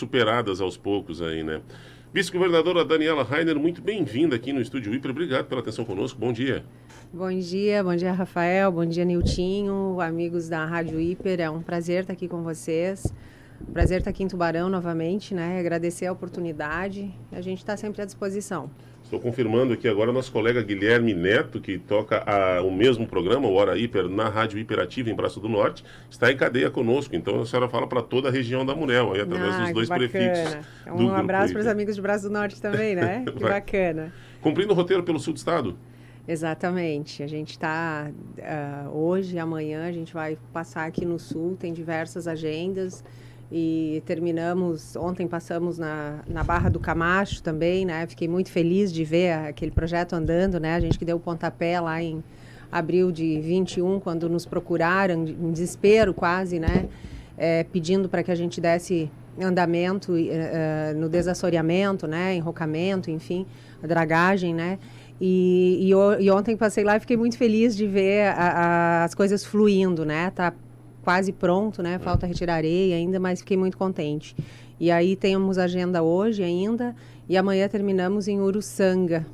superadas aos poucos aí, né? Vice-governadora Daniela Rainer, muito bem-vinda aqui no Estúdio Hiper. Obrigado pela atenção conosco. Bom dia. Bom dia, Rafael, bom dia, Niltinho, amigos da Rádio Hiper. É um prazer estar aqui com vocês. Prazer estar aqui em Tubarão novamente, né? Agradecer a oportunidade. A gente está sempre à disposição. Estou confirmando aqui agora nosso colega Guilherme Neto, que toca o mesmo programa, o Hora Hiper, na Rádio Hiperativa, em Braço do Norte, está em cadeia conosco. Então a senhora fala para toda a região da Munel, aí, através dos dois prefixos. Um abraço para os amigos de Braço do Norte também, né? Que bacana. Cumprindo o roteiro pelo sul do estado? Exatamente. A gente está, hoje e amanhã, a gente vai passar aqui no sul, tem diversas agendas. E ontem passamos na Barra do Camacho também, né? Fiquei muito feliz de ver aquele projeto andando, né? A gente que deu o pontapé lá em abril de 21, quando nos procuraram, em desespero quase, né? Pedindo para que a gente desse andamento no desassoreamento, né? Enrocamento, enfim, a dragagem, né? E ontem passei lá e fiquei muito feliz de ver as coisas fluindo, né? Tá quase pronto, né? Falta retirar areia ainda, mas fiquei muito contente. E aí temos agenda hoje ainda, e amanhã terminamos em Uruçanga.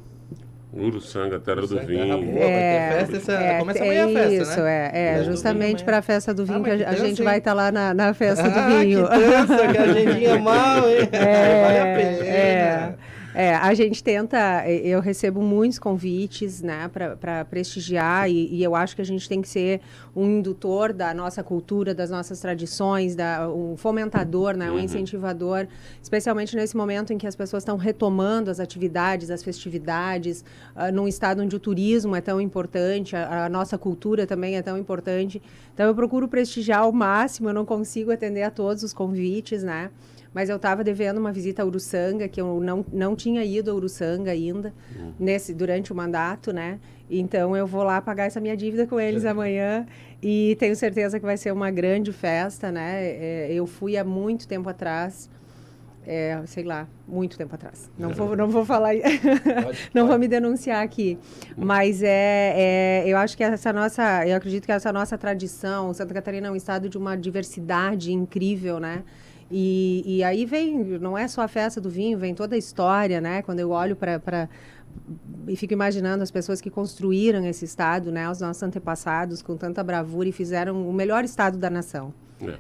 Uruçanga, terra do vinho. Vai ter festa, começa amanhã a festa, isso, né? Justamente para a festa do vinho, que a gente vai estar lá na festa do vinho. Que dança, que agendinha mal, hein? Vale a pena. A gente tenta, eu recebo muitos convites, né, para prestigiar e eu acho que a gente tem que ser um indutor da nossa cultura, das nossas tradições, um fomentador, né, um incentivador, especialmente nesse momento em que as pessoas estão retomando as atividades, as festividades, num estado onde o turismo é tão importante, a nossa cultura também é tão importante. Então eu procuro prestigiar ao máximo, eu não consigo atender a todos os convites, né? Mas eu estava devendo uma visita a Uruçanga, que eu não tinha ido a Uruçanga ainda, durante o mandato, né? Então, eu vou lá pagar essa minha dívida com eles amanhã e tenho certeza que vai ser uma grande festa, né? Eu fui há muito tempo atrás, muito tempo atrás. Não vou falar, vou me denunciar aqui. Mas eu acho que eu acredito que essa nossa tradição, Santa Catarina é um estado de uma diversidade incrível, né? E aí não é só a festa do vinho, vem toda a história, né? Quando eu olho e fico imaginando as pessoas que construíram esse estado, né? Os nossos antepassados, com tanta bravura e fizeram o melhor estado da nação.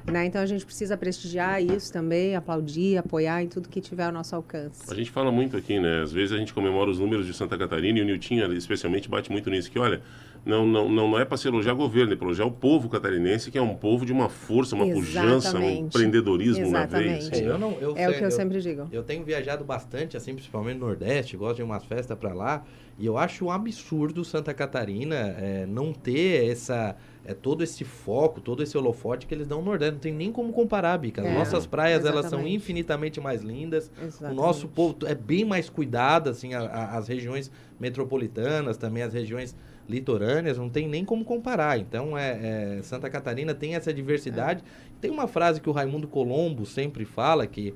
Né? Então, a gente precisa prestigiar isso também, aplaudir, apoiar em tudo que tiver ao nosso alcance. A gente fala muito aqui, né? Às vezes a gente comemora os números de Santa Catarina e o Niltinho, especialmente, bate muito nisso, que, olha, não é para se elogiar o governo, é para elogiar o povo catarinense, que é um povo de uma força, uma pujança, um empreendedorismo na veia. Assim, o que eu sempre digo. Eu tenho viajado bastante, assim, principalmente no Nordeste, gosto de umas festas para lá, e eu acho um absurdo Santa Catarina não ter todo esse foco, todo esse holofote que eles dão no Nordeste. Não tem nem como comparar, Bica. As nossas praias, elas são infinitamente mais lindas. Exatamente. O nosso povo é bem mais cuidado, assim, as regiões metropolitanas, também as regiões litorâneas, não tem nem como comparar. Então, Santa Catarina tem essa diversidade. Tem uma frase que o Raimundo Colombo sempre fala, que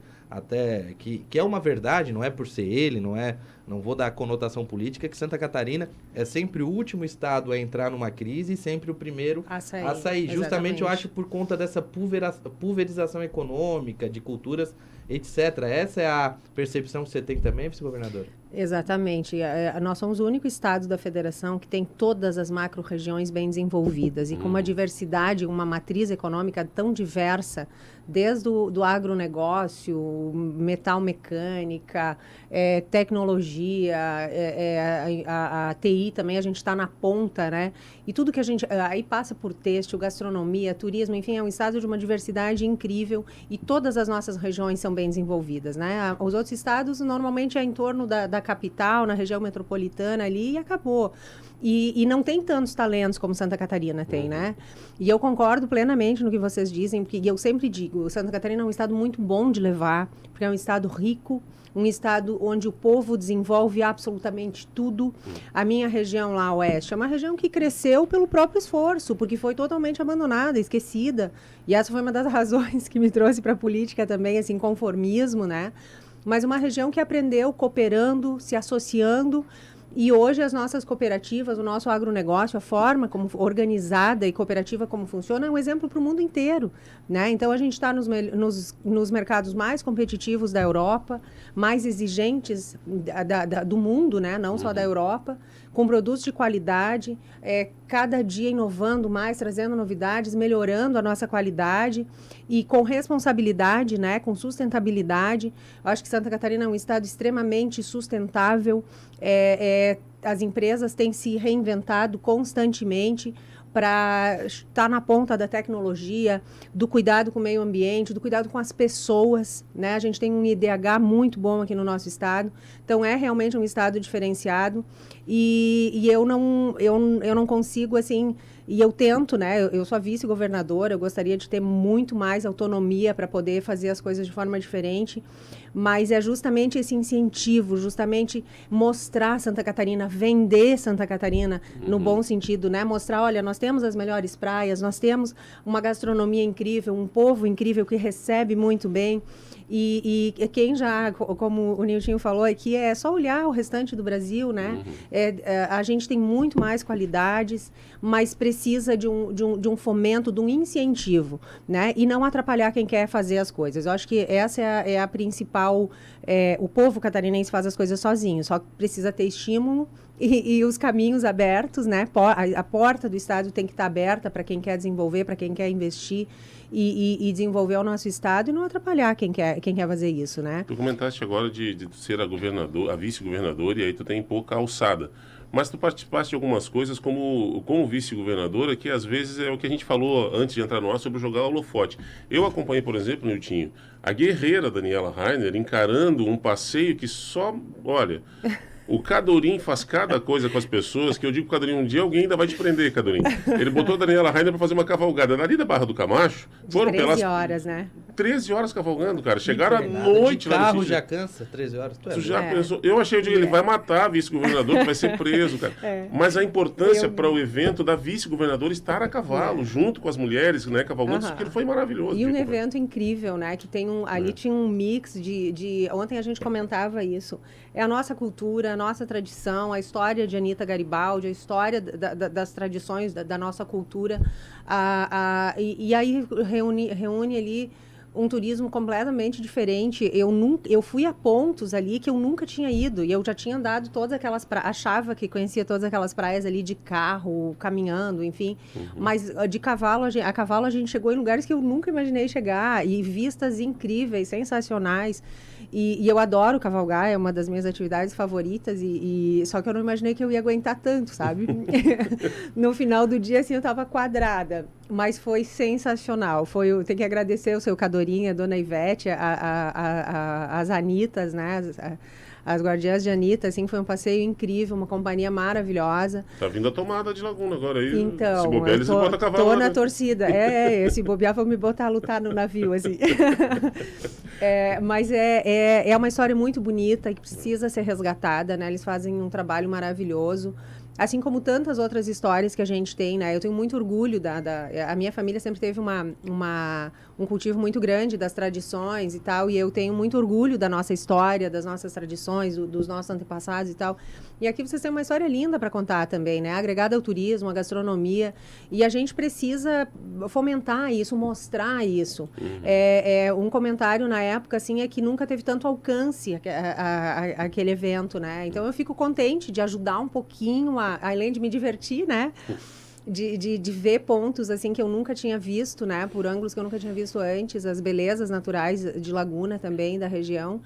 é uma verdade, não é por ser ele, não vou dar conotação política, que Santa Catarina é sempre o último estado a entrar numa crise e sempre o primeiro a sair. Justamente, eu acho, por conta dessa pulverização econômica, de culturas, etc. Essa é a percepção que você tem também, vice-governador? Exatamente. Nós somos o único estado da federação que tem todas as macro-regiões bem desenvolvidas e com uma diversidade, uma matriz econômica tão diversa, desde do agronegócio, metal mecânica, tecnologia, a TI também, a gente está na ponta, né? E tudo que a gente... Aí passa por têxtil, gastronomia, turismo, enfim, é um estado de uma diversidade incrível e todas as nossas regiões são bem desenvolvidas, né? Os outros estados, normalmente, é em torno da capital, na região metropolitana ali, e acabou. E não tem tantos talentos como Santa Catarina tem, né? E eu concordo plenamente no que vocês dizem, porque eu sempre digo, Santa Catarina é um estado muito bom de levar, porque é um estado rico, um estado onde o povo desenvolve absolutamente tudo. A minha região lá, oeste, é uma região que cresceu pelo próprio esforço, porque foi totalmente abandonada, esquecida. E essa foi uma das razões que me trouxe para a política também, assim, conformismo, né? Mas uma região que aprendeu cooperando, se associando, E hoje as nossas cooperativas, o nosso agronegócio, a forma como organizada e cooperativa como funciona, é um exemplo para o mundo inteiro, né? Então a gente está nos mercados mais competitivos da Europa, mais exigentes do mundo, né? Não só da Europa, com produtos de qualidade, cada dia inovando mais, trazendo novidades, melhorando a nossa qualidade e com responsabilidade, né? Com sustentabilidade. Eu acho que Santa Catarina é um estado extremamente sustentável. As empresas têm se reinventado constantemente para estar na ponta da tecnologia, do cuidado com o meio ambiente, do cuidado com as pessoas, né? A gente tem um IDH muito bom aqui no nosso estado, então é realmente um estado diferenciado e eu não consigo, assim, e eu tento, né? Eu sou a vice-governadora, eu gostaria de ter muito mais autonomia para poder fazer as coisas de forma diferente, mas é justamente esse incentivo, justamente mostrar Santa Catarina, vender Santa Catarina no bom sentido, né? Mostrar, olha, nós temos as melhores praias, nós temos uma gastronomia incrível, um povo incrível que recebe muito bem. E quem já, como o Niltinho falou aqui, é só olhar o restante do Brasil, né? A gente tem muito mais qualidades, mas precisa de um fomento, de um incentivo, né? E não atrapalhar quem quer fazer as coisas. Eu acho que essa é a principal... o povo catarinense faz as coisas sozinho, só precisa ter estímulo e os caminhos abertos, né? A porta do Estado tem que estar aberta para quem quer desenvolver, para quem quer investir e desenvolver o nosso Estado e não atrapalhar quem quer fazer isso, né? Tu comentaste agora de ser a vice-governadora, e aí tu tem pouca alçada. Mas tu participaste de algumas coisas como vice-governadora, que às vezes é o que a gente falou antes de entrar no ar sobre jogar holofote. Eu acompanhei, por exemplo, Niltinho, a guerreira Daniela Rainer encarando um passeio que só, olha... O Cadorim faz cada coisa com as pessoas que eu digo, Cadorim, um dia alguém ainda vai te prender, Cadorim. Ele botou a Daniela Rainer para fazer uma cavalgada. Ali da Barra do Camacho, foram 13 horas, né? 13 horas cavalgando, cara. Chegaram à noite lá no carro sítio. já cansa, 13 horas. Tu já pensou? Eu achei, ele vai matar a vice-governadora, que vai ser preso, cara. Mas a importância para o evento da vice-governadora estar a cavalo, junto com as mulheres, né, cavalgando, isso aquilo foi maravilhoso. E um evento incrível, né, que tem ali tinha um mix de... Ontem a gente comentava isso. É a nossa cultura, a nossa tradição, a história de Anita Garibaldi, a história das tradições da nossa cultura. E aí reúne ali um turismo completamente diferente. Eu fui a pontos ali que eu nunca tinha ido. E eu já tinha andado todas aquelas praias. Achava que conhecia todas aquelas praias ali de carro, caminhando, enfim. Mas de cavalo, a cavalo a gente chegou em lugares que eu nunca imaginei chegar. E vistas incríveis, sensacionais. E eu adoro cavalgar, é uma das minhas atividades favoritas. Só que eu não imaginei que eu ia aguentar tanto, sabe? No final do dia, assim, eu estava quadrada. Mas foi sensacional. Tenho que agradecer o seu Cadorinha, a dona Ivete, as Anitas, né? As guardiãs de Anitta, assim, foi um passeio incrível, uma companhia maravilhosa. Tá vindo a tomada de Laguna agora aí. Então, se bobear, eles botam cavalo. Tô na torcida. Se bobear, vão me botar a lutar no navio, assim. Mas é uma história muito bonita que precisa ser resgatada, né? Eles fazem um trabalho maravilhoso. Assim como tantas outras histórias que a gente tem, né? Eu tenho muito orgulho a minha família sempre teve um cultivo muito grande das tradições e tal, e eu tenho muito orgulho da nossa história, das nossas tradições, dos nossos antepassados e tal. E aqui vocês têm uma história linda para contar também, né? Agregada ao turismo, à gastronomia, e a gente precisa fomentar isso, mostrar isso. Um comentário na época, assim, é que nunca teve tanto alcance aquele evento, né? Então eu fico contente de ajudar um pouquinho, além de me divertir, né? De ver pontos assim que eu nunca tinha visto, né? Por ângulos que eu nunca tinha visto antes, as belezas naturais de Laguna também, da região.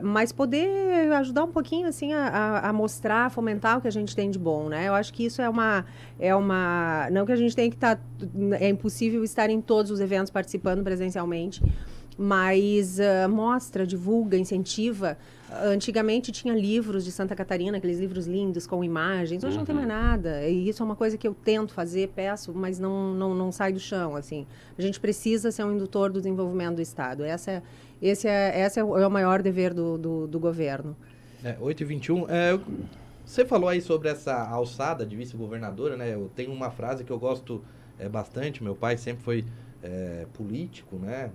Mas poder ajudar um pouquinho assim a mostrar, a fomentar o que a gente tem de bom, né? Eu acho que isso é uma não que a gente tenha que estar... É impossível estar em todos os eventos participando presencialmente, mas mostra, divulga, incentiva. Antigamente tinha livros de Santa Catarina, aqueles livros lindos com imagens. Hoje não tem mais nada. E isso é uma coisa que eu tento fazer, peço, mas não sai do chão, assim. A gente precisa ser um indutor do desenvolvimento do Estado. Esse é o maior dever do governo. 8h21. Você falou aí sobre essa alçada de vice-governadora, né? Eu tenho uma frase que eu gosto bastante. Meu pai sempre foi político, né?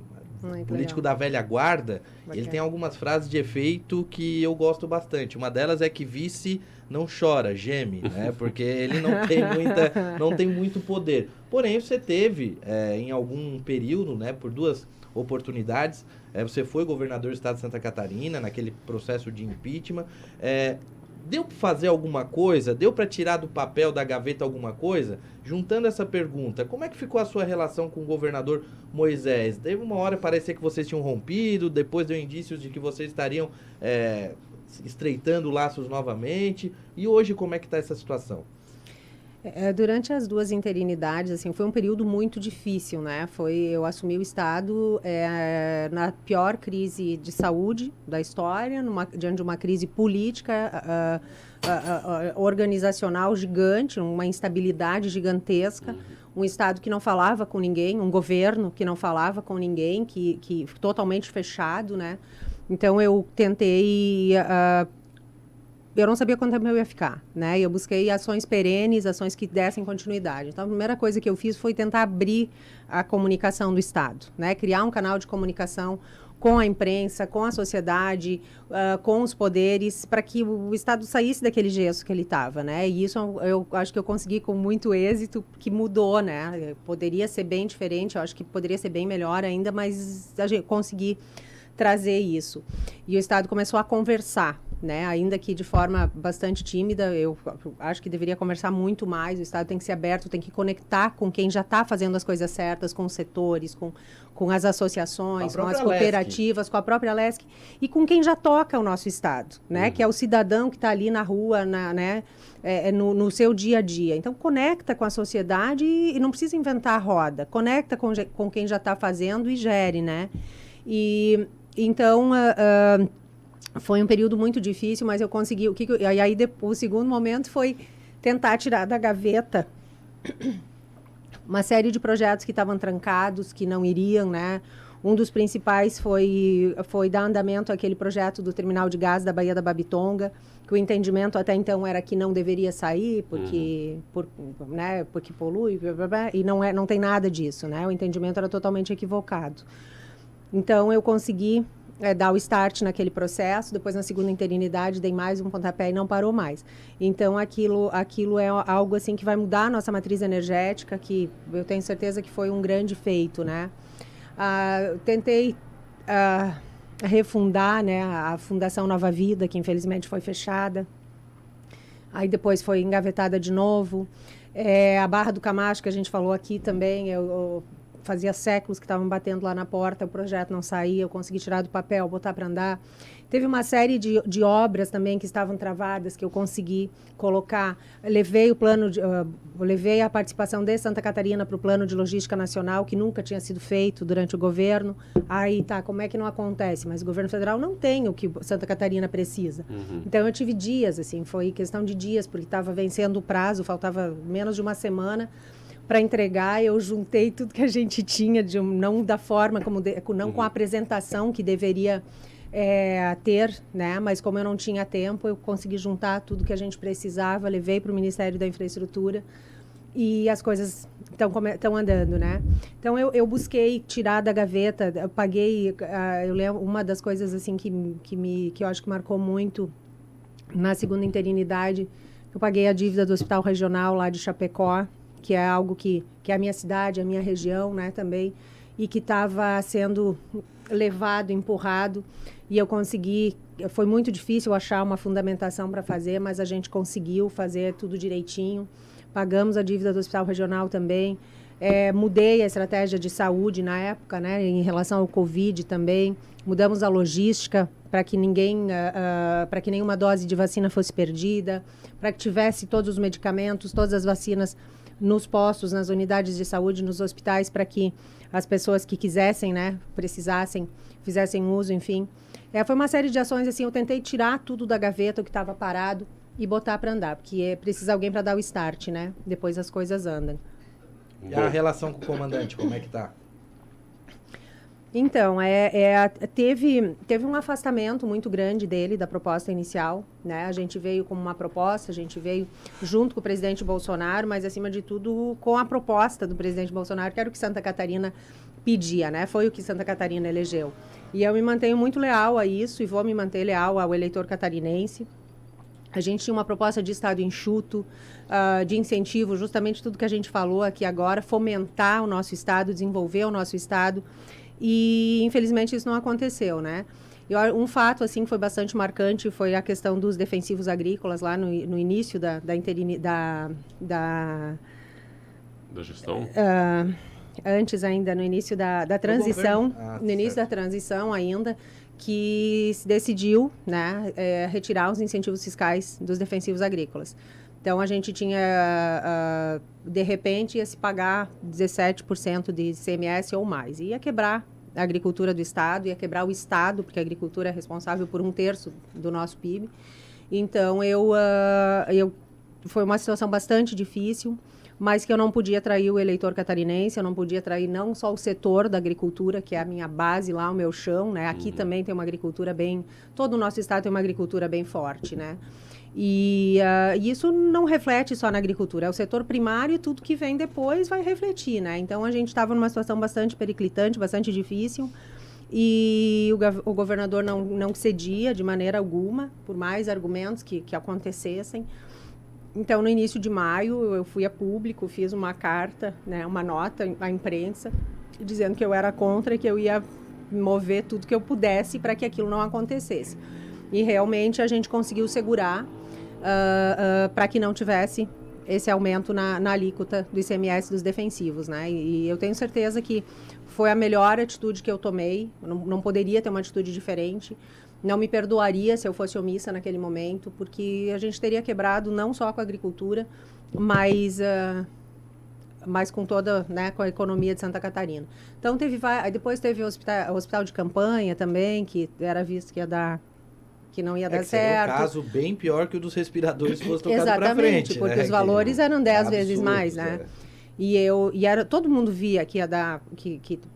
político da velha guarda, ele tem algumas frases de efeito que eu gosto bastante. Uma delas é que vice não chora, geme, né? Porque ele não tem muito poder. Porém, você teve, em algum período, né, por 2 oportunidades, você foi governador do estado de Santa Catarina, naquele processo de impeachment. Deu para fazer alguma coisa? Deu para tirar do papel, da gaveta alguma coisa? Juntando essa pergunta, como é que ficou a sua relação com o governador Moisés? Teve uma hora parecia que vocês tinham rompido, depois deu indícios de que vocês estariam estreitando laços novamente. E hoje como é que está essa situação? Durante as 2 interinidades, assim, foi um período muito difícil, né? Eu assumi o Estado na pior crise de saúde da história, diante de uma crise política, organizacional gigante, uma instabilidade gigantesca, um Estado que não falava com ninguém, um governo que não falava com ninguém, que totalmente fechado, né? Então, eu tentei... eu não sabia quanto tempo eu ia ficar, né? Eu busquei ações perenes, ações que dessem continuidade. Então, a primeira coisa que eu fiz foi tentar abrir a comunicação do Estado, né? Criar um canal de comunicação com a imprensa, com a sociedade, com os poderes, para que o Estado saísse daquele gesso que ele estava, né? E isso eu acho que eu consegui com muito êxito, que mudou, né? Poderia ser bem diferente, eu acho que poderia ser bem melhor ainda, mas a gente consegui trazer isso. E o Estado começou a conversar, né? Ainda que de forma bastante tímida, eu acho que deveria conversar muito mais. O Estado tem que ser aberto, tem que conectar com quem já está fazendo as coisas certas, com os setores, com as associações, com as cooperativas, com a própria LESC, e com quem já toca o nosso Estado, né? Que é o cidadão que está ali na rua, né? No seu dia a dia. Então, conecta com a sociedade e não precisa inventar a roda. Conecta com quem já está fazendo e gere, né? E então... foi um período muito difícil, mas eu consegui... o segundo momento foi tentar tirar da gaveta uma série de projetos que estavam trancados, que não iriam, né? Um dos principais foi dar andamento àquele projeto do terminal de gás da Baía da Babitonga, que o entendimento até então era que não deveria sair, porque polui, blá, blá, blá, e não tem nada disso, né? O entendimento era totalmente equivocado. Então, eu consegui... dar o start naquele processo, depois na segunda interinidade dei mais um pontapé e não parou mais. Então, aquilo é algo assim que vai mudar a nossa matriz energética, que eu tenho certeza que foi um grande feito, né? Tentei refundar, né, a Fundação Nova Vida, que infelizmente foi fechada. Aí depois foi engavetada de novo. A Barra do Camacho, que a gente falou aqui também, eu fazia séculos que estavam batendo lá na porta, o projeto não saía, eu consegui tirar do papel, botar para andar. Teve uma série de obras também que estavam travadas, que eu consegui colocar. Levei a participação de Santa Catarina para o Plano de Logística Nacional, que nunca tinha sido feito durante o governo. Aí, como é que não acontece? Mas o governo federal não tem o que Santa Catarina precisa. Então, eu tive dias, assim, foi questão de dias, porque estava vencendo o prazo, faltava menos de uma semana para entregar. Eu juntei tudo que a gente tinha, não da forma, não com a apresentação que deveria ter, né? Mas como eu não tinha tempo, eu consegui juntar tudo que a gente precisava, levei para o Ministério da Infraestrutura e as coisas estão andando, né? Então, eu busquei tirar da gaveta, eu paguei, eu lembro, uma das coisas assim que eu acho que marcou muito na segunda interinidade, eu paguei a dívida do Hospital Regional lá de Chapecó, que é algo que é a minha cidade, a minha região, né, também, e que estava sendo levado, empurrado, e eu consegui. Foi muito difícil achar uma fundamentação para fazer, mas a gente conseguiu fazer tudo direitinho. Pagamos a dívida do Hospital Regional também. Mudei a estratégia de saúde na época, né, em relação ao Covid também. Mudamos a logística para que nenhuma dose de vacina fosse perdida, para que tivesse todos os medicamentos, todas as vacinas nos postos, nas unidades de saúde, nos hospitais, para que as pessoas que quisessem, né, precisassem, fizessem uso, enfim. Foi uma série de ações, assim, eu tentei tirar tudo da gaveta, o que estava parado, e botar para andar, porque precisa alguém para dar o start, né? Depois as coisas andam. E a relação com o comandante, como é que tá? Então, teve um afastamento muito grande dele da proposta inicial, né? A gente veio com uma proposta, a gente veio junto com o presidente Bolsonaro, mas, acima de tudo, com a proposta do presidente Bolsonaro, que era o que Santa Catarina pedia, né? Foi o que Santa Catarina elegeu. E eu me mantenho muito leal a isso e vou me manter leal ao eleitor catarinense. A gente tinha uma proposta de Estado enxuto, de incentivo, justamente tudo que a gente falou aqui agora, fomentar o nosso Estado, desenvolver o nosso Estado. E, infelizmente, isso não aconteceu, né? Um fato, assim, que foi bastante marcante foi a questão dos defensivos agrícolas lá no início da gestão? Antes ainda, no início da transição, no início da transição ainda, que se decidiu, né, retirar os incentivos fiscais dos defensivos agrícolas. Então, a gente tinha, de repente, ia se pagar 17% de ICMS ou mais. Ia quebrar a agricultura do Estado, ia quebrar o Estado, porque a agricultura é responsável por 1/3 do nosso PIB. Então, foi uma situação bastante difícil, mas que eu não podia trair o eleitor catarinense, eu não podia trair não só o setor da agricultura, que é a minha base lá, o meu chão, né? Aqui também tem uma agricultura todo o nosso estado tem uma agricultura bem forte, né? E isso não reflete só na agricultura, é o setor primário e tudo que vem depois vai refletir, né? Então, a gente estava numa situação bastante periclitante, bastante difícil, e o governador não cedia de maneira alguma, por mais argumentos que acontecessem. Então, no início de maio, eu fui a público, fiz uma carta, né, uma nota à imprensa, dizendo que eu era contra e que eu ia mover tudo que eu pudesse para que aquilo não acontecesse. E, realmente, a gente conseguiu segurar para que não tivesse esse aumento na alíquota do ICMS dos defensivos, né? E eu tenho certeza que foi a melhor atitude que eu tomei, não poderia ter uma atitude diferente. Não me perdoaria se eu fosse omissa naquele momento, porque a gente teria quebrado não só com a agricultura, mas com toda, né, com a economia de Santa Catarina. Então, depois teve o hospital de campanha também, que era visto que não ia dar certo. É um caso bem pior que o dos respiradores se fosse tocado para frente. Exatamente, porque os valores eram 10 vezes mais, né? E todo mundo via que ia dar,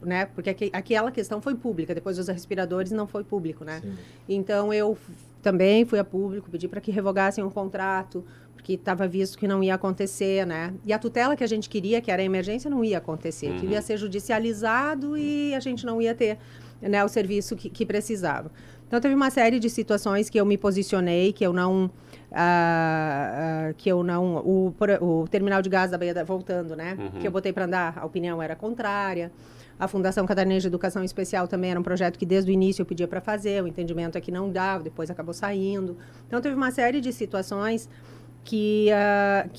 né? Porque aquela questão foi pública, depois dos respiradores não foi público, né? Sim. Então, eu também fui a público, pedi para que revogassem o contrato, porque estava visto que não ia acontecer, né? E a tutela que a gente queria, que era a emergência, não ia acontecer, que ia ser judicializado e a gente não ia ter, né, o serviço que precisava. Então, teve uma série de situações que eu me posicionei, que eu não... o terminal de gás da Baía voltando, né? Que eu botei para andar, a opinião era contrária. A Fundação Catarinense de Educação Especial também era um projeto que desde o início eu pedia para fazer, o entendimento é que não dava, depois acabou saindo. Então, teve uma série de situações que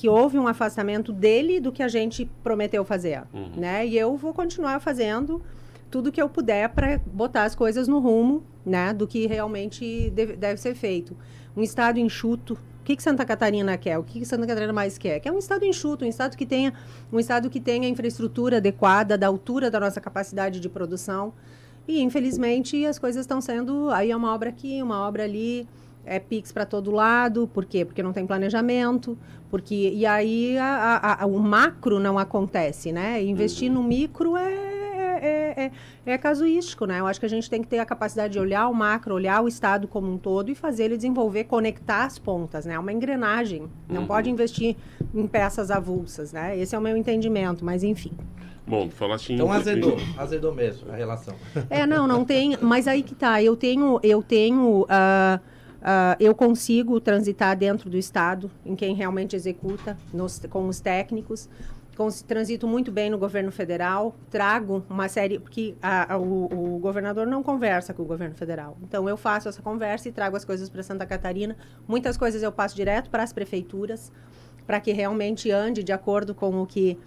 houve um afastamento dele do que a gente prometeu fazer, né? E eu vou continuar fazendo tudo que eu puder para botar as coisas no rumo, né, do que realmente deve ser feito. Um estado enxuto. O que Santa Catarina quer? O que Santa Catarina mais quer? Quer um estado enxuto, um estado que tenha infraestrutura adequada, da altura da nossa capacidade de produção. E, infelizmente, as coisas estão sendo... Aí é uma obra aqui, uma obra ali, é PIX para todo lado. Por quê? Porque não tem planejamento. E aí o macro não acontece, né? Investir no micro é casuístico, né? Eu acho que a gente tem que ter a capacidade de olhar o macro, olhar o estado como um todo e fazer ele desenvolver, conectar as pontas, né? Uma engrenagem. Não pode investir em peças avulsas, né? Esse é o meu entendimento, mas enfim. Bom, falaste em... Então azedou mesmo a relação. Não tem, mas aí que tá, eu consigo transitar dentro do estado, em quem realmente executa, com os técnicos. Transito muito bem no governo federal, trago uma série... Porque o governador não conversa com o governo federal. Então, eu faço essa conversa e trago as coisas para Santa Catarina. Muitas coisas eu passo direto para as prefeituras, para que realmente ande de acordo com o que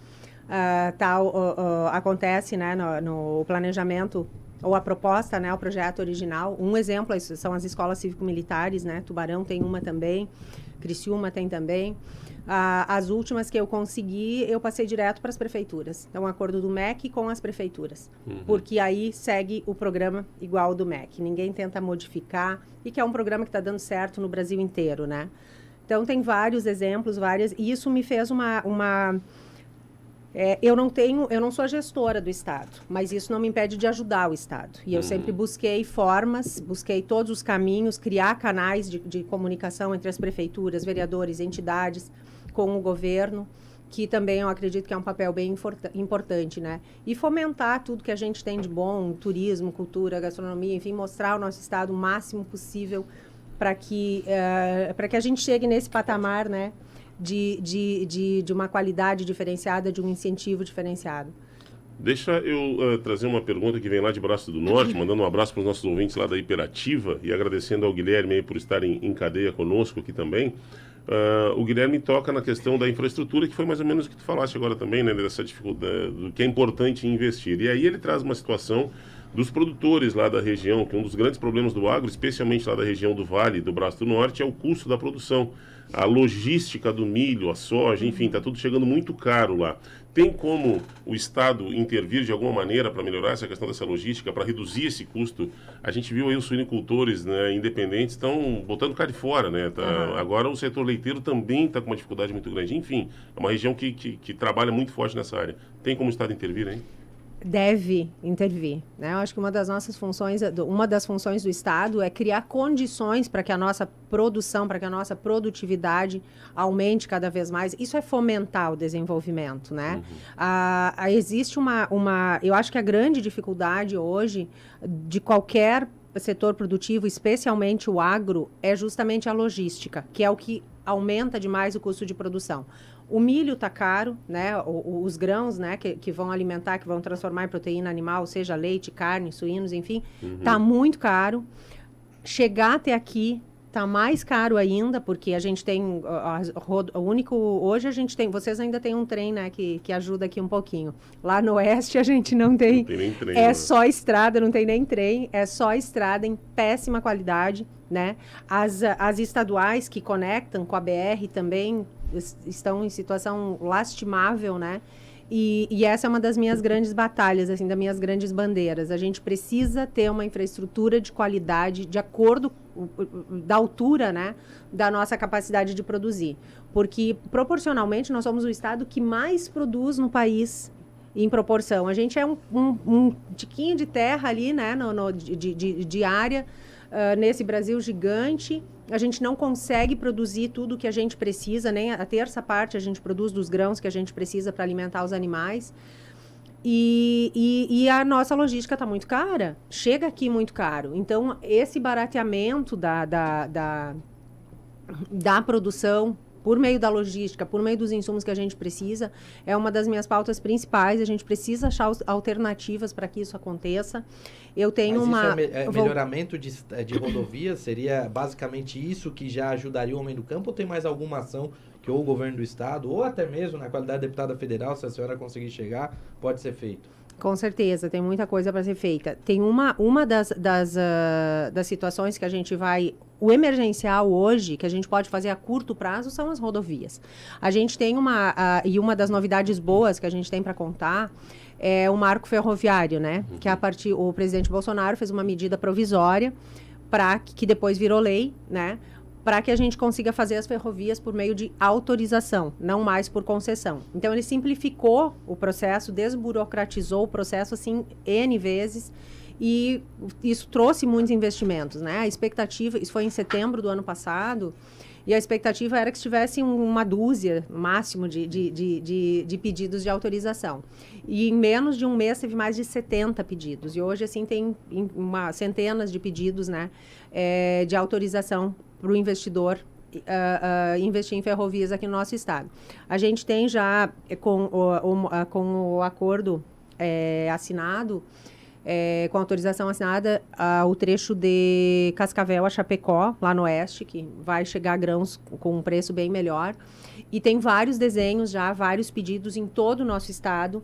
acontece, né, no planejamento ou a proposta, né, o projeto original. Um exemplo são as escolas cívico-militares, né? Tubarão tem uma também, Criciúma tem também. As últimas que eu consegui, eu passei direto para as prefeituras. Então, um acordo do MEC com as prefeituras. Porque aí segue o programa igual ao do MEC. Ninguém tenta modificar. E que é um programa que está dando certo no Brasil inteiro, né? Então, tem vários exemplos, E isso me fez eu não sou a gestora do Estado, mas isso não me impede de ajudar o Estado. E eu sempre busquei busquei todos os caminhos, criar canais de comunicação entre as prefeituras, vereadores, entidades, com o governo, que também eu acredito que é um papel bem importante, né? E fomentar tudo que a gente tem de bom, turismo, cultura, gastronomia, enfim, mostrar o nosso estado o máximo possível para que a gente chegue nesse patamar, né? De uma qualidade diferenciada, de um incentivo diferenciado. Deixa eu trazer uma pergunta que vem lá de Braço do Norte, mandando um abraço para os nossos ouvintes lá da Hiperativa e agradecendo ao Guilherme aí por estar em cadeia conosco aqui também. O Guilherme toca na questão da infraestrutura, que foi mais ou menos o que tu falaste agora também, né, dessa dificuldade, do que é importante investir. E aí ele traz uma situação dos produtores lá da região, que um dos grandes problemas do agro, especialmente lá da região do Vale, do Braço do Norte, é o custo da produção. A logística do milho, a soja, enfim, está tudo chegando muito caro lá. Tem como o Estado intervir de alguma maneira para melhorar essa questão dessa logística, para reduzir esse custo? A gente viu aí os suinicultores, né, independentes estão botando cara de fora, né? Agora o setor leiteiro também está com uma dificuldade muito grande. Enfim, é uma região que trabalha muito forte nessa área. Tem como o Estado intervir, hein? Deve intervir, né? Eu acho que uma das funções do Estado é criar condições para que a nossa produção, para que a nossa produtividade aumente cada vez mais. Isso é fomentar o desenvolvimento, né? Existe eu acho que a grande dificuldade hoje de qualquer setor produtivo, especialmente o agro, é justamente a logística, que é o que aumenta demais o custo de produção. O milho está caro, né? Os grãos, né? Que vão alimentar, que vão transformar em proteína animal, seja leite, carne, suínos, enfim, está muito caro. Chegar até aqui está mais caro ainda, porque a gente tem hoje a gente tem, vocês ainda têm um trem, né? Que ajuda aqui um pouquinho. Lá no oeste a gente não tem. Não tem nem trem, é né? só estrada, não tem nem trem, é só estrada em péssima qualidade, né? As estaduais que conectam com a BR também estão em situação lastimável, né? E essa é uma das minhas grandes batalhas, assim, das minhas grandes bandeiras. A gente precisa ter uma infraestrutura de qualidade de acordo da altura, né, da nossa capacidade de produzir. Porque, proporcionalmente, nós somos o estado que mais produz no país em proporção. A gente é um tiquinho de terra ali, né, de área, nesse Brasil gigante. A gente não consegue produzir tudo o que a gente precisa, nem a terça parte a gente produz dos grãos que a gente precisa para alimentar os animais. E a nossa logística está muito cara, chega aqui muito caro. Então, esse barateamento da produção, por meio da logística, por meio dos insumos que a gente precisa, é uma das minhas pautas principais. A gente precisa achar alternativas para que isso aconteça. Eu tenho melhoramento de rodovias, seria basicamente isso que já ajudaria o homem do campo, ou tem mais alguma ação que ou o governo do estado, ou até mesmo na qualidade de deputada federal, se a senhora conseguir chegar, pode ser feito? Com certeza, tem muita coisa para ser feita. Tem uma das situações que a gente vai... O emergencial hoje, que a gente pode fazer a curto prazo, são as rodovias. A gente tem e uma das novidades boas que a gente tem para contar é o marco ferroviário, né? Que o presidente Bolsonaro fez uma medida provisória que depois virou lei, né? Para que a gente consiga fazer as ferrovias por meio de autorização, não mais por concessão. Então, ele simplificou o processo, desburocratizou o processo, assim, N vezes, e isso trouxe muitos investimentos, né? A expectativa, isso foi em setembro do ano passado, e a expectativa era que tivesse uma dúzia, máximo, de pedidos de autorização. E em menos de um mês teve mais de 70 pedidos. E hoje, assim, tem centenas de pedidos, né, de autorização para o investidor investir em ferrovias aqui no nosso estado. A gente tem já, com o acordo assinado, com autorização assinada, o trecho de Cascavel a Chapecó, lá no oeste, que vai chegar a grãos com um preço bem melhor. E tem vários desenhos já, vários pedidos em todo o nosso estado,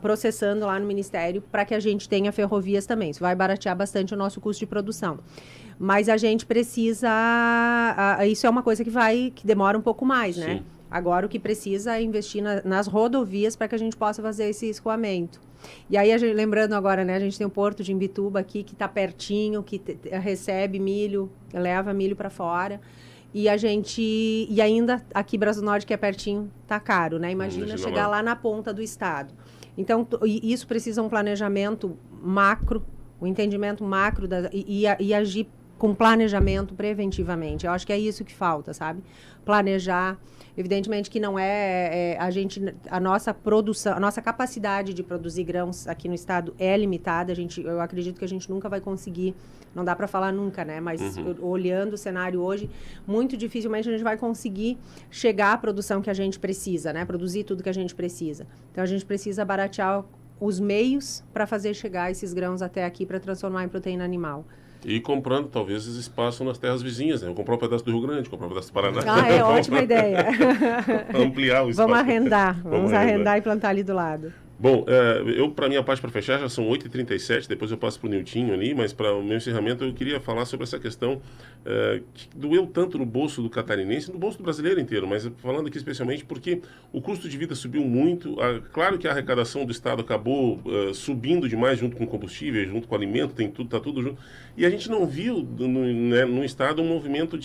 processando lá no Ministério, para que a gente tenha ferrovias também. Isso vai baratear bastante o nosso custo de produção. Mas a gente precisa... isso é uma coisa que demora um pouco mais, né? Sim. Agora, o que precisa é investir nas rodovias para que a gente possa fazer esse escoamento. E aí, lembrando agora, né? A gente tem o Porto de Imbituba aqui, que está pertinho, que recebe milho, leva milho para fora. E ainda aqui, Braço do Norte, que é pertinho, tá caro, né? Imagina chegar lá na ponta do estado. Então, isso precisa um planejamento macro, um entendimento macro e agir com planejamento preventivamente. Eu acho que é isso que falta, sabe? Planejar. Evidentemente que não a nossa produção, a nossa capacidade de produzir grãos aqui no estado é limitada. Eu acredito que a gente nunca vai conseguir, não dá para falar nunca, né? Mas olhando o cenário hoje, muito dificilmente a gente vai conseguir chegar à produção que a gente precisa, né? Produzir tudo que a gente precisa. Então a gente precisa baratear os meios para fazer chegar esses grãos até aqui para transformar em proteína animal. E comprando, talvez, esse espaço nas terras vizinhas, né? Vou comprar um pedaço do Rio Grande, comprar um pedaço do Paraná. É ótima ideia. Ampliar o espaço. Vamos arrendar. Vamos arrendar e plantar ali do lado. Bom, eu, para minha parte, para fechar, já são 8h37, depois eu passo para o Niltinho ali, mas para o meu encerramento eu queria falar sobre essa questão que doeu tanto no bolso do catarinense, no bolso do brasileiro inteiro, mas falando aqui especialmente porque o custo de vida subiu muito. Claro que a arrecadação do Estado acabou subindo demais junto com combustível, junto com alimento, tá tudo junto. E a gente não viu no Estado um movimento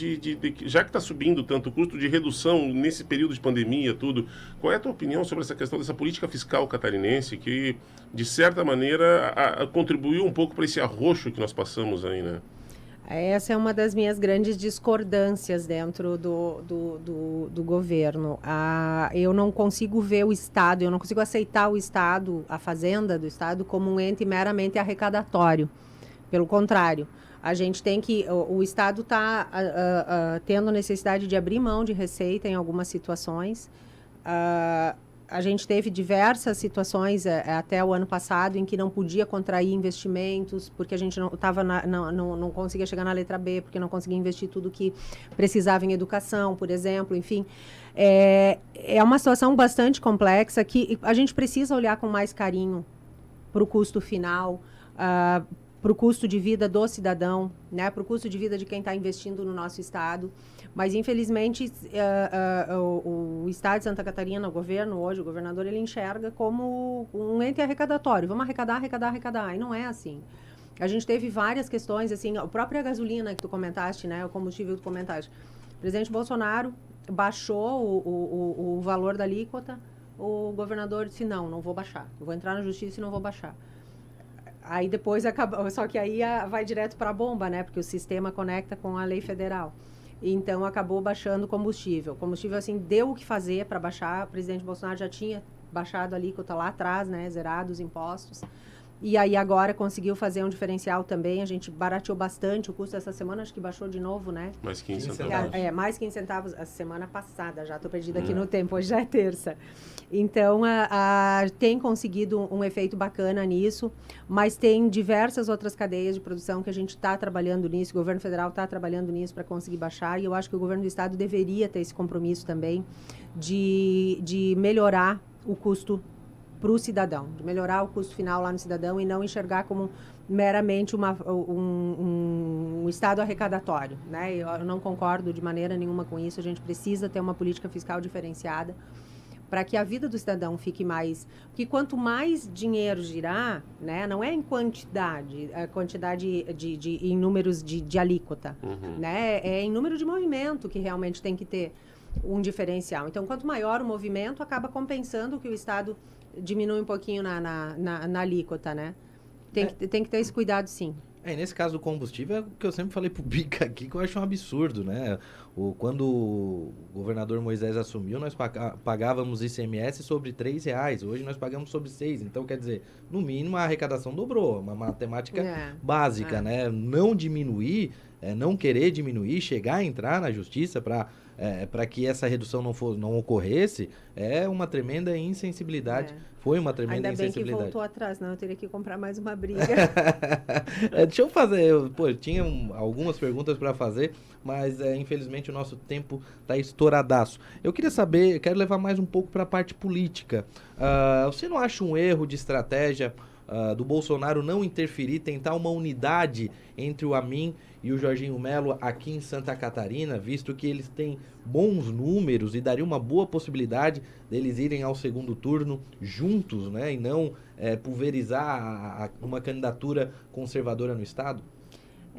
já que está subindo tanto o custo de redução nesse período de pandemia, tudo. Qual é a tua opinião sobre essa questão dessa política fiscal catarinense que, de certa maneira, contribuiu um pouco para esse arroxo que nós passamos aí, né? Essa é uma das minhas grandes discordâncias dentro do governo. Eu não consigo ver o Estado, eu não consigo aceitar o Estado, a Fazenda do Estado, como um ente meramente arrecadatório. Pelo contrário, a gente tem que... O Estado está tendo necessidade de abrir mão de receita em algumas situações. A gente teve diversas situações até o ano passado em que não podia contrair investimentos, porque a gente não conseguia chegar na letra B, porque não conseguia investir tudo que precisava em educação, por exemplo, enfim. É uma situação bastante complexa que a gente precisa olhar com mais carinho para o custo final, para o custo de vida do cidadão, né, para o custo de vida de quem está investindo no nosso estado. Mas, infelizmente, o Estado de Santa Catarina, o governo hoje, o governador, ele enxerga como um ente arrecadatório. Vamos arrecadar. E não é assim. A gente teve várias questões, assim, a própria gasolina que tu comentaste, né, o combustível que tu comentaste. O presidente Bolsonaro baixou o valor da alíquota, o governador disse, não vou baixar. Eu vou entrar na justiça e não vou baixar. Aí depois acaba, só que aí vai direto para a bomba, né, porque o sistema conecta com a lei federal. Então, acabou baixando o combustível. O combustível, assim, deu o que fazer para baixar. O presidente Bolsonaro já tinha baixado a alíquota lá atrás, né? Zerado os impostos. E aí, agora, conseguiu fazer um diferencial também. A gente barateou bastante o custo essa semana. Acho que baixou de novo, né? Mais 15 centavos. Mais 15 centavos a semana passada. Já estou perdida aqui no tempo. Hoje já é terça. Então, tem conseguido um efeito bacana nisso, mas tem diversas outras cadeias de produção que a gente está trabalhando nisso, o governo federal está trabalhando nisso para conseguir baixar, e eu acho que o governo do estado deveria ter esse compromisso também de melhorar o custo para o cidadão, de melhorar o custo final lá no cidadão e não enxergar como meramente um estado arrecadatório, né? Eu não concordo de maneira nenhuma com isso, a gente precisa ter uma política fiscal diferenciada, para que a vida do cidadão fique mais... Porque quanto mais dinheiro girar, né, não é em quantidade, a quantidade em números de alíquota, né, é em número de movimento que realmente tem que ter um diferencial. Então, quanto maior o movimento, acaba compensando que o Estado diminui um pouquinho na alíquota, né? Tem que ter esse cuidado, sim. E nesse caso do combustível, é o que eu sempre falei pro Bica aqui, que eu acho um absurdo, né? Quando o governador Moisés assumiu, nós pagávamos ICMS sobre R$3, hoje nós pagamos sobre 6. Então, quer dizer, no mínimo a arrecadação dobrou, uma matemática básica, né? Não diminuir, não querer diminuir, chegar a entrar na justiça para que essa redução não ocorresse, é uma tremenda insensibilidade. Foi uma tremenda insensibilidade. Ainda bem que voltou atrás, não, eu teria que comprar mais uma briga. Deixa eu fazer, eu tinha algumas perguntas para fazer, mas infelizmente o nosso tempo está estouradaço. Eu queria saber, quero levar mais um pouco para a parte política. Você não acha um erro de estratégia do Bolsonaro não interferir, tentar uma unidade entre o Amin e o Jorginho Melo aqui em Santa Catarina, visto que eles têm bons números e daria uma boa possibilidade deles irem ao segundo turno juntos, né, e não pulverizar uma candidatura conservadora no Estado?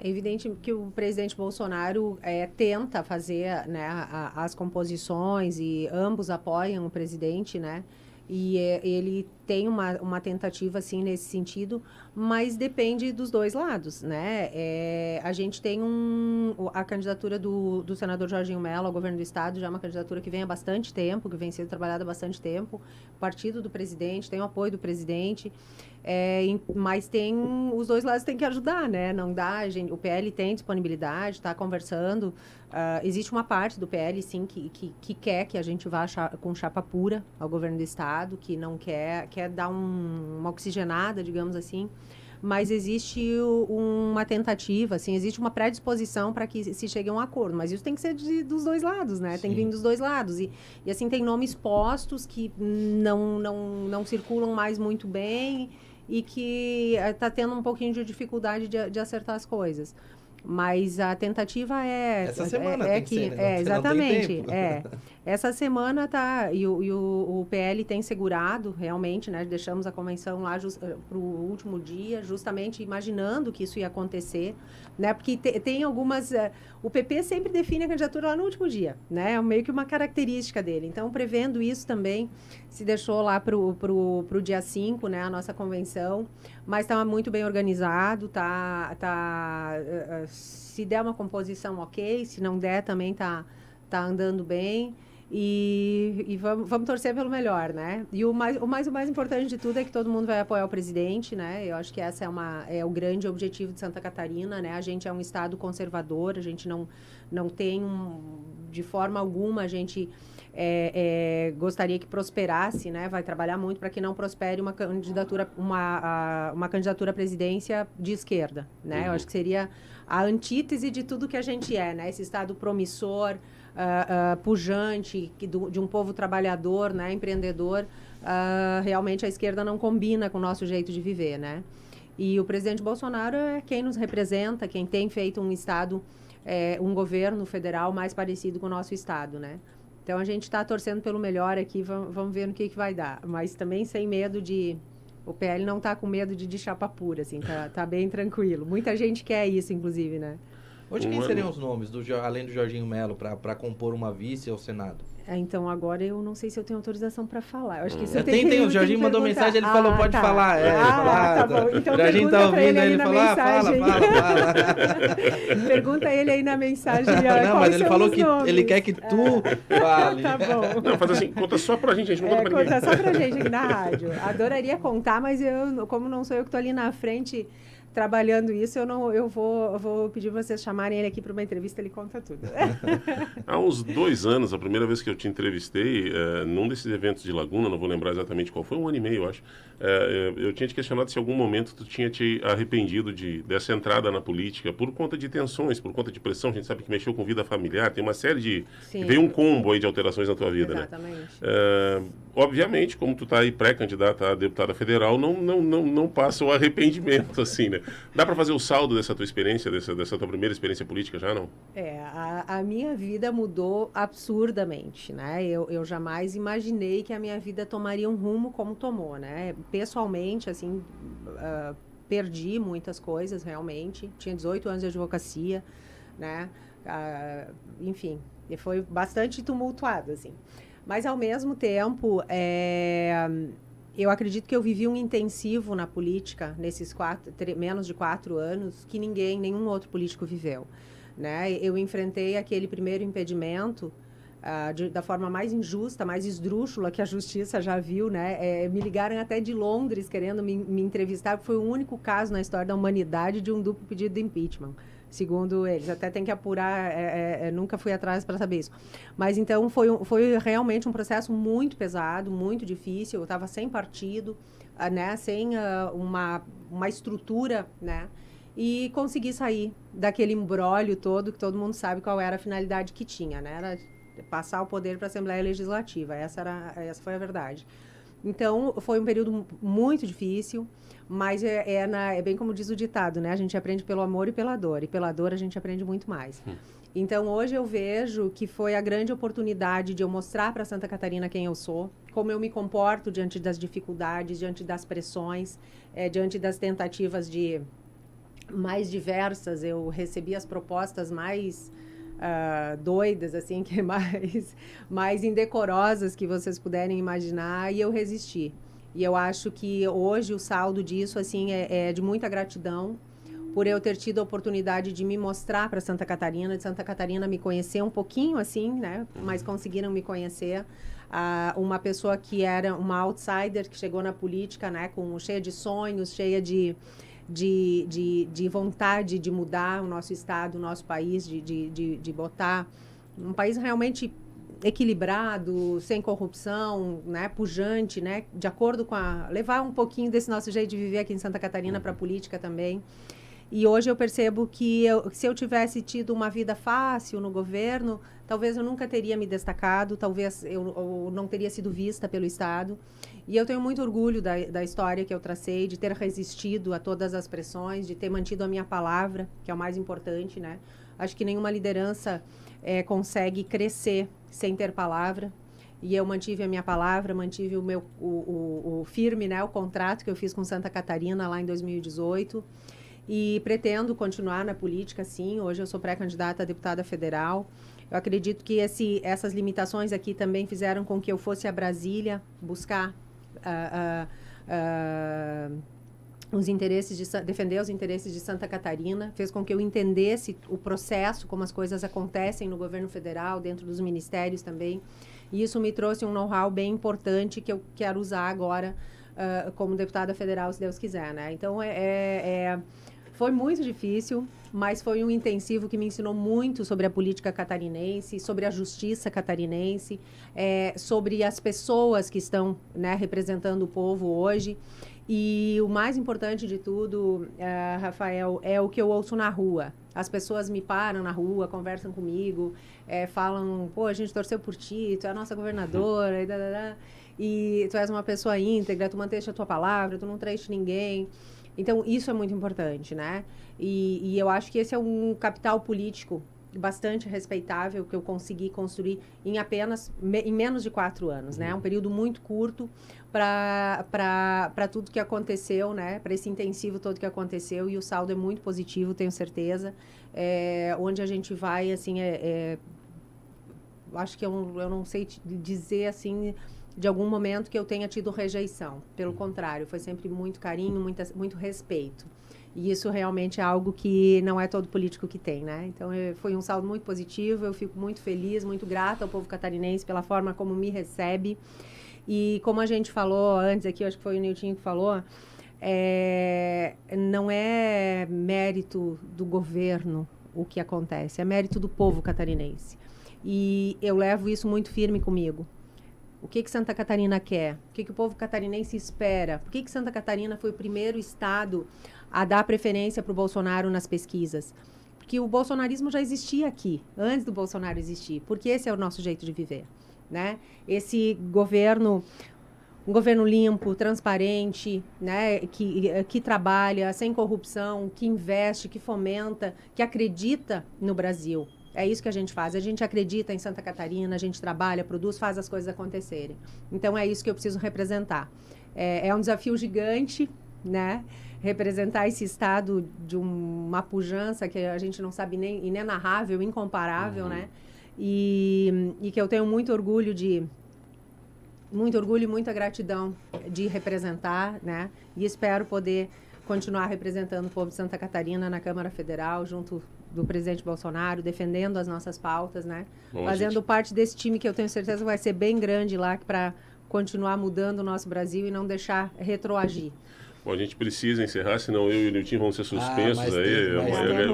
É evidente que o presidente Bolsonaro tenta fazer, né, as composições, e ambos apoiam o presidente, né? E ele tem uma tentativa, assim, nesse sentido, mas depende dos dois lados, né? A gente tem a candidatura do senador Jorginho Mello ao governo do Estado, já é uma candidatura que vem há bastante tempo, que vem sendo trabalhada há bastante tempo. O partido do presidente, tem o apoio do presidente, mas os dois lados têm que ajudar, né? Não dá, o PL tem disponibilidade, está conversando. Existe uma parte do PL, sim, que quer que a gente vá com chapa pura ao governo do Estado, que não quer dar uma oxigenada, digamos assim, mas existe uma tentativa, assim, existe uma predisposição para que se chegue a um acordo, mas isso tem que ser dos dois lados, né? Sim. Tem que vir dos dois lados, e assim, tem nomes postos que não circulam mais muito bem e que está tendo um pouquinho de dificuldade de acertar as coisas. Mas a tentativa essa semana tem que ser, né? Exatamente. Essa semana tá. E o PL tem segurado, realmente, né? Deixamos a convenção lá para o último dia, justamente imaginando que isso ia acontecer, né? Porque tem algumas. O PP sempre define a candidatura lá no último dia, né? É meio que uma característica dele. Então, prevendo isso também, se deixou lá para o dia 5, né? A nossa convenção. Mas está muito bem organizado, se der uma composição, ok. Se não der, também tá andando bem. E vamos torcer pelo melhor, né? E o mais importante de tudo é que todo mundo vai apoiar o presidente, né? Eu acho que essa é o grande objetivo de Santa Catarina, né? A gente é um estado conservador, a gente não tem, de forma alguma, a gente gostaria que prosperasse, né? Vai trabalhar muito para que não prospere uma candidatura à presidência de esquerda, né? Eu acho que seria a antítese de tudo que a gente né? Esse estado promissor, pujante, de um povo trabalhador, né? Empreendedor. Realmente a esquerda não combina com o nosso jeito de viver, né? E o presidente Bolsonaro é quem nos representa, quem tem feito um estado, um governo federal mais parecido com o nosso estado, né? Então, a gente está torcendo pelo melhor aqui, vamos ver no que vai dar. Mas também sem medo o PL não está com medo de chapa pura, assim, tá bem tranquilo. Muita gente quer isso, inclusive, né? Hoje, quem seriam os nomes, além do Jorginho Mello, para compor uma vice ao Senado? Então, agora eu não sei se eu tenho autorização para falar. Eu acho que isso o Jorginho mandou mensagem, ele falou, pode falar. Tá bom. Então, o Jorginho tá ouvindo, ele falou, fala. Pergunta ele aí na mensagem. Não, mas ele falou que ele quer que tu fale. Tá bom. Não, faz assim, conta só pra gente, a gente não conta pra ninguém. Conta só pra gente aqui na rádio. Adoraria contar, mas como não sou eu que tô ali na frente trabalhando isso, eu vou pedir vocês chamarem ele aqui para uma entrevista, ele conta tudo. Há uns 2 anos, a primeira vez que eu te entrevistei, num desses eventos de Laguna, não vou lembrar exatamente qual foi, 1 ano e meio, eu acho, eu tinha te questionado se em algum momento tu tinha te arrependido dessa entrada na política por conta de tensões, por conta de pressão. A gente sabe que mexeu com vida familiar, tem uma série de... Sim. Veio um combo aí de alterações na tua vida, exatamente, né? Obviamente, como tu tá aí pré-candidata a deputada federal, não passa o arrependimento, assim, né? Dá para fazer o saldo dessa tua experiência, dessa tua primeira experiência política já, não? A minha vida mudou absurdamente, né? Eu jamais imaginei que a minha vida tomaria um rumo como tomou, né? Pessoalmente, assim, perdi muitas coisas, realmente. Tinha 18 anos de advocacia, né? Enfim, foi bastante tumultuado, assim. Mas, ao mesmo tempo, eu acredito que eu vivi um intensivo na política nesses menos de 4 anos que nenhum outro político viveu, né? Eu enfrentei aquele primeiro impedimento da forma mais injusta, mais esdrúxula que a justiça já viu, né? Me ligaram até de Londres querendo me entrevistar, porque foi o único caso na história da humanidade de um duplo pedido de impeachment. Segundo eles, até tem que apurar, nunca fui atrás para saber isso. Mas então foi realmente um processo muito pesado, muito difícil. Eu estava sem partido, né, sem uma estrutura, né, e consegui sair daquele imbróglio todo, que todo mundo sabe qual era a finalidade que tinha, né, era passar o poder para a Assembleia Legislativa. Essa foi a verdade. Então, foi um período muito difícil, mas é bem como diz o ditado, né? A gente aprende pelo amor e pela dor a gente aprende muito mais. Então, hoje eu vejo que foi a grande oportunidade de eu mostrar para Santa Catarina quem eu sou, como eu me comporto diante das dificuldades, diante das pressões, diante das tentativas mais diversas. Eu recebi as propostas mais doidas, assim, que mais indecorosas que vocês puderem imaginar, e eu resisti. E eu acho que hoje o saldo disso, assim, é de muita gratidão por eu ter tido a oportunidade de me mostrar para Santa Catarina, de Santa Catarina me conhecer um pouquinho, assim, né? Mas conseguiram me conhecer. Uma pessoa que era uma outsider, que chegou na política, né? Cheia de sonhos, cheia de vontade de mudar o nosso estado, o nosso país, de botar um país realmente equilibrado, sem corrupção, né, pujante, né, de acordo com levar um pouquinho desse nosso jeito de viver aqui em Santa Catarina para a política também. E hoje eu percebo que se eu tivesse tido uma vida fácil no governo, talvez eu nunca teria me destacado, talvez eu não teria sido vista pelo Estado. E eu tenho muito orgulho da história que eu tracei, de ter resistido a todas as pressões, de ter mantido a minha palavra, que é o mais importante, né? Acho que nenhuma liderança consegue crescer sem ter palavra. E eu mantive a minha palavra, mantive o firme, né, o contrato que eu fiz com Santa Catarina lá em 2018. E pretendo continuar na política, sim. Hoje eu sou pré-candidata a deputada federal. Eu acredito que essas limitações aqui também fizeram com que eu fosse a Brasília buscar defender os interesses de Santa Catarina. Fez com que eu entendesse o processo, como as coisas acontecem no governo federal, dentro dos ministérios também. E isso me trouxe um know-how bem importante que eu quero usar agora como deputada federal, se Deus quiser, né? Então, foi muito difícil, mas foi um intensivo que me ensinou muito sobre a política catarinense, sobre a justiça catarinense, sobre as pessoas que estão, né, representando o povo hoje. E o mais importante de tudo, Rafael, é o que eu ouço na rua. As pessoas me param na rua, conversam comigo, falam, pô, a gente torceu por ti, tu é a nossa governadora, e tu és uma pessoa íntegra, tu manteste a tua palavra, tu não traíste ninguém. Então, isso é muito importante, né? E eu acho que esse é um capital político bastante respeitável que eu consegui construir em menos de 4 anos, né? Um período muito curto para tudo que aconteceu, né? Para esse intensivo todo que aconteceu, e o saldo é muito positivo, tenho certeza. Onde a gente vai, assim, acho que eu não sei dizer, assim, de algum momento que eu tenha tido rejeição. Pelo contrário, foi sempre muito carinho, muito respeito. E isso realmente é algo que não é todo político que tem, né? Então, foi um saldo muito positivo, eu fico muito feliz, muito grata ao povo catarinense pela forma como me recebe. E como a gente falou antes aqui, acho que foi o Niltinho que falou, não é mérito do governo o que acontece, é mérito do povo catarinense. E eu levo isso muito firme comigo. O que Santa Catarina quer? O que o povo catarinense espera? Por que Santa Catarina foi o primeiro estado a dar preferência para o Bolsonaro nas pesquisas? Porque o bolsonarismo já existia aqui, antes do Bolsonaro existir. Porque esse é o nosso jeito de viver, né? Esse governo, um governo limpo, transparente, né? Que trabalha sem corrupção, que investe, que fomenta, que acredita no Brasil. É isso que a gente faz. A gente acredita em Santa Catarina, a gente trabalha, produz, faz as coisas acontecerem. Então, é isso que eu preciso representar. É um desafio gigante, né? Representar esse estado de uma pujança que a gente não sabe nem, inenarrável, incomparável, né? E que eu tenho muito orgulho e muita gratidão de representar, né? E espero poder continuar representando o povo de Santa Catarina na Câmara Federal, junto do presidente Bolsonaro, defendendo as nossas pautas, né? Bom, fazendo parte desse time que eu tenho certeza vai ser bem grande lá para continuar mudando o nosso Brasil e não deixar retroagir. Bom, a gente precisa encerrar, senão eu e o Niltinho vamos ser suspensos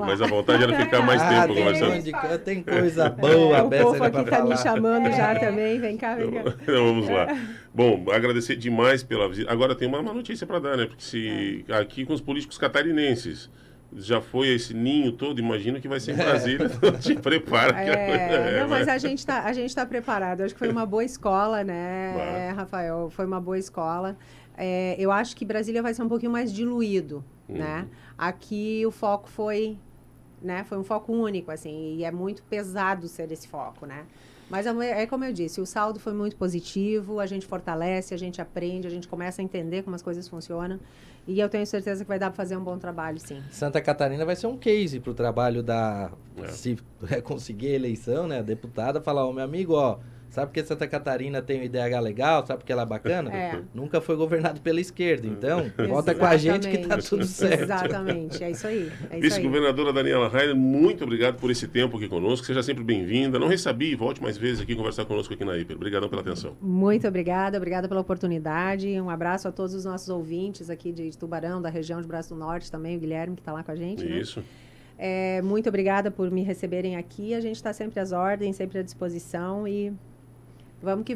mas a vontade era ficar mais tempo conversando. Tem coisa boa, o povo aqui está me chamando já também, vem cá. Então, vamos lá. Bom, agradecer demais pela visita. Agora tem uma notícia para dar, né? Porque aqui com os políticos catarinenses, já foi esse ninho todo, imagino que vai ser em Brasília, então te prepara. Mas a gente tá preparado. Acho que foi uma boa escola, né, Rafael? Foi uma boa escola. Eu acho que Brasília vai ser um pouquinho mais diluído, né? Aqui o foco foi um foco único, assim, e é muito pesado ser esse foco, né? Mas é como eu disse, o saldo foi muito positivo, a gente fortalece, a gente aprende, a gente começa a entender como as coisas funcionam. E eu tenho certeza que vai dar para fazer um bom trabalho, sim. Santa Catarina vai ser um case para o trabalho se conseguir a eleição, né? A deputada falar, meu amigo, sabe porque Santa Catarina tem um IDH legal? Sabe porque ela é bacana? Nunca foi governado pela esquerda. Então, volta com a gente que tá tudo certo. Exatamente, é isso aí. Vice-governadora Daniela Rainer, muito obrigado por esse tempo aqui conosco. Seja sempre bem-vinda. Não recebi, volte mais vezes aqui conversar conosco aqui na Hiper. Obrigadão pela atenção. Muito obrigada pela oportunidade. Um abraço a todos os nossos ouvintes aqui de Tubarão, da região de Braço do Norte também, o Guilherme que está lá com a gente. Isso. Né? Muito obrigada por me receberem aqui. A gente está sempre às ordens, sempre à disposição e vamos que